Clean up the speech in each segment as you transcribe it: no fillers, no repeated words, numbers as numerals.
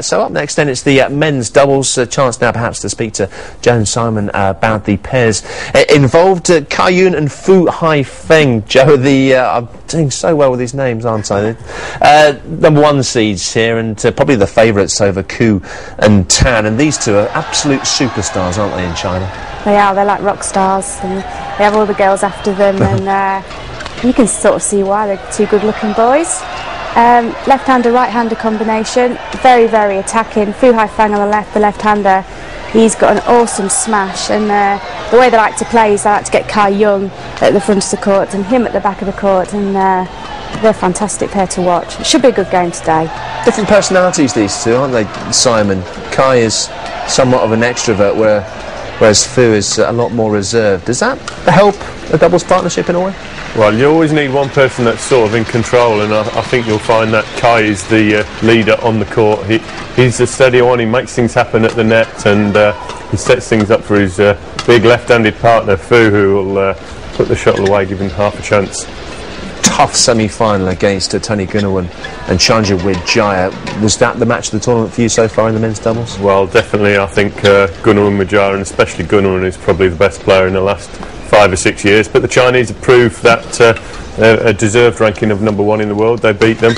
So up next then it's the men's doubles. Chance now perhaps to speak to Joe and Simon about the pairs involved. Kien and Haifeng. Joe, I'm doing so well with these names, aren't I? #1 seeds here and probably the favourites over Keat and Tan. And these two are absolute superstars, aren't they, in China? They are. They're like rock stars. And they have all the girls after them and you can sort of see why. They're two good-looking boys. Left-hander, right-hander combination, very, very attacking. Haifeng on the left-hander, he's got an awesome smash, and the way they like to play is they like to get Heong at the front of the court and him at the back of the court, and they're a fantastic pair to watch. It should be a good game today. Different personalities, these two, aren't they, Simon? Kai is somewhat of an extrovert, whereas Fu is a lot more reserved. Does that help a doubles partnership in a way? Well, you always need one person that's sort of in control, and I think you'll find that Kai is the leader on the court. He's the steady one, he makes things happen at the net, and he sets things up for his big left-handed partner, Fu, who will put the shuttle away, give him half a chance. Tough semi-final against Tony Gunawan and Chandra Wijaya. Was that the match of the tournament for you so far in the men's doubles? Well, definitely. I think Gunawan Wijaya, and especially Gunawan, is probably the best player in the last 5 or 6 years, but the Chinese have proved that a deserved ranking of #1 in the world. They beat them.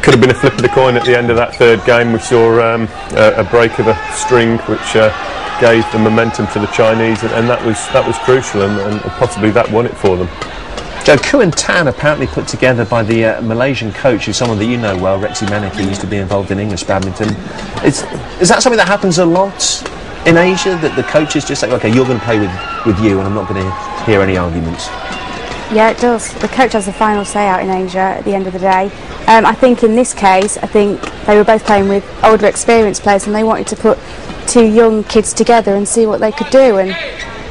Could have been a flip of the coin at the end of that third game. We saw a break of a string which gave the momentum to the Chinese, and that was crucial, and possibly that won it for them. Joe, Keat and Tan apparently put together by the Malaysian coach, who's someone that you know well, Rexy Manek, who used to be involved in English badminton. Is that something that happens a lot in Asia, that the coaches just say, OK, you're going to play with you and I'm not going to hear any arguments? Yeah, it does. The coach has the final say out in Asia at the end of the day. I think in this case, I think they were both playing with older experienced players and they wanted to put two young kids together and see what they could do.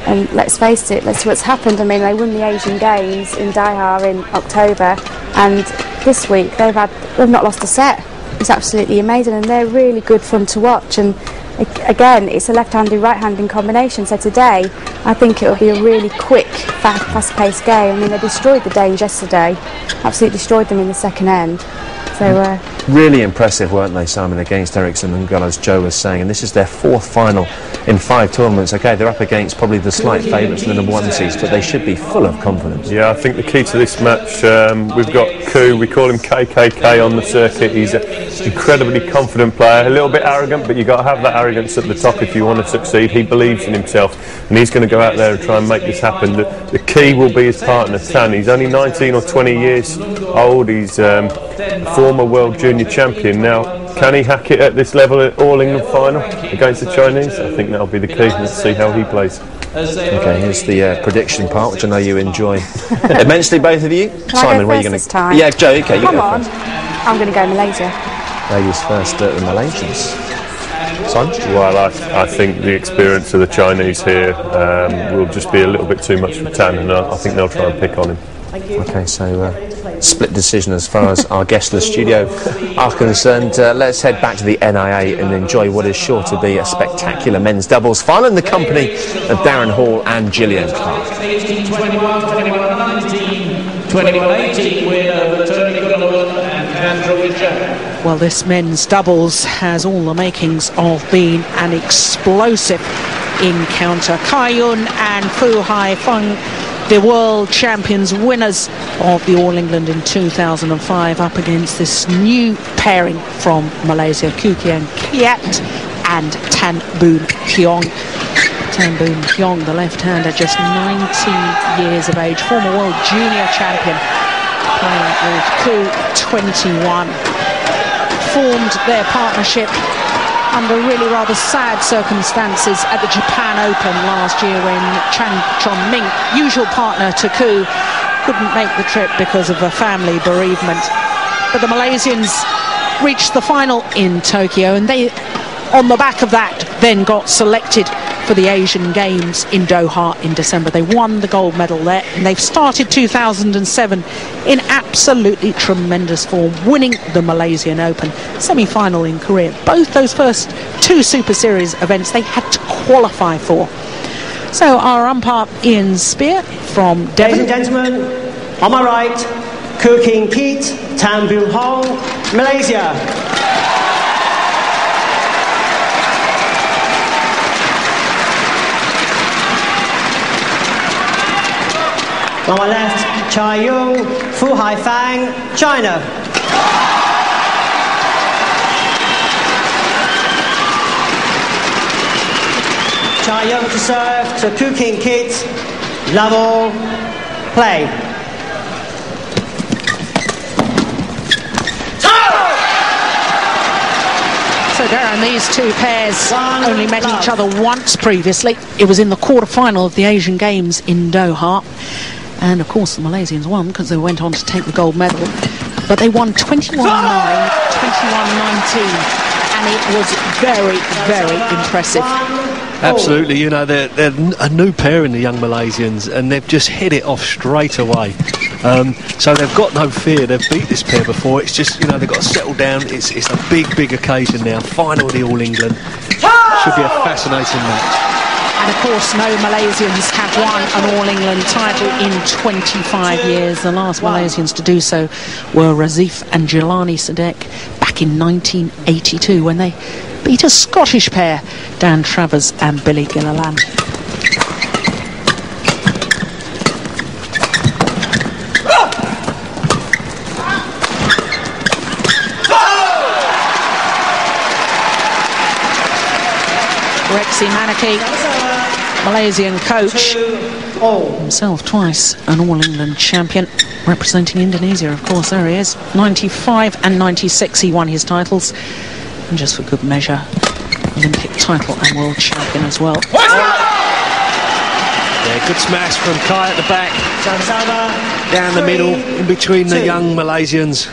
And let's face it, let's see what's happened. I mean, they won the Asian Games in Daiha in October, and this week they've not lost a set. It's absolutely amazing, and they're really good fun to watch. And again, it's a left-handed, right-handed combination. So today, I think it'll be a really quick, fast-paced game. I mean, they destroyed the Danes yesterday, absolutely destroyed them in the second end. So really impressive, weren't they, Simon, against Ericsson and Gunn, as Joe was saying, and this is their 4th final in 5 tournaments. OK, they're up against probably the slight favourites in the #1 seeds, but they should be full of confidence. Yeah, I think the key to this match, we've got Keat, we call him KKK on the circuit. He's an incredibly confident player, a little bit arrogant, but you've got to have that arrogance at the top if you want to succeed. He believes in himself, and he's going to go out there and try and make this happen. The key will be his partner, Tan. He's only 19 or 20 years old. He's former world junior champion. Now, can he hack it at this level at All England final against the Chinese? I think that'll be the key. Let's see how he plays. OK, here's the prediction part, which I know you enjoy immensely, both of you. Can Simon, I go where are you first going this to? time? Yeah, Joe. OK, you Come go on. first. I'm going to go Malaysia. Ladies first, the Malaysians. Simon? Well, I think the experience of the Chinese here will just be a little bit too much for Tan, and I think they'll try and pick on him. OK, so split decision as far as our guests in the studio are concerned. Let's head back to the NIA and enjoy what is sure to be a spectacular men's doubles final in the company of Darren Hall and Gillian Clark. 21-18 win over Tony Gunawan and Chandra Wijaya. Well, this men's doubles has all the makings of being an explosive encounter. Kien and Haifeng, the world champions, winners of the All England in 2005, up against this new pairing from Malaysia, Keat and Boon Heong. Boon Heong, the left-hander, just 19 years of age, former world junior champion, playing with Keat, 21. Formed their partnership under really rather sad circumstances at the Japan Open last year, when Chan Chon-ming, usual partner to Keat, couldn't make the trip because of a family bereavement. But the Malaysians reached the final in Tokyo, and they, on the back of that, then got selected for the Asian Games in Doha in December. They won the gold medal there, and they've started 2007 in absolutely tremendous form, winning the Malaysian Open, semi-final in Korea. Both those first 2 Super Series events they had to qualify for. So our umpire Ian Spear from Devon. Ladies and gentlemen, on my right, Keat, Tan Boon Hong, Malaysia. On my left, Haifeng, Fu Haifeng, China. Haifeng to serve to Kien Keat. Level, play. So Darren, these two pairs only met each other once previously. It was in the quarter-final of the Asian Games in Doha. And of course the Malaysians won because they went on to take the gold medal. But they won 21-9, 21-19. And it was very, very impressive. Absolutely, you know, they're a new pair in the young Malaysians, and they've just hit it off straight away. So they've got no fear. They've beat this pair before. It's just, you know, they've got to settle down. It's a big occasion now. Final of the All England. Should be a fascinating match. And of course, no Malaysians have won an All England title in 25 years. The last Malaysians to do so were Razif and Jelani Sadek back in 1982 when they beat a Scottish pair, Dan Travers and Billy Gilliland. Rexy Manaki, Malaysian coach, himself twice an All England champion, representing Indonesia, of course. There he is. 95 and 96 he won his titles, and just for good measure, Olympic title and world champion as well. Yeah, good smash from Kai at the back, down the middle, in between the young Malaysians.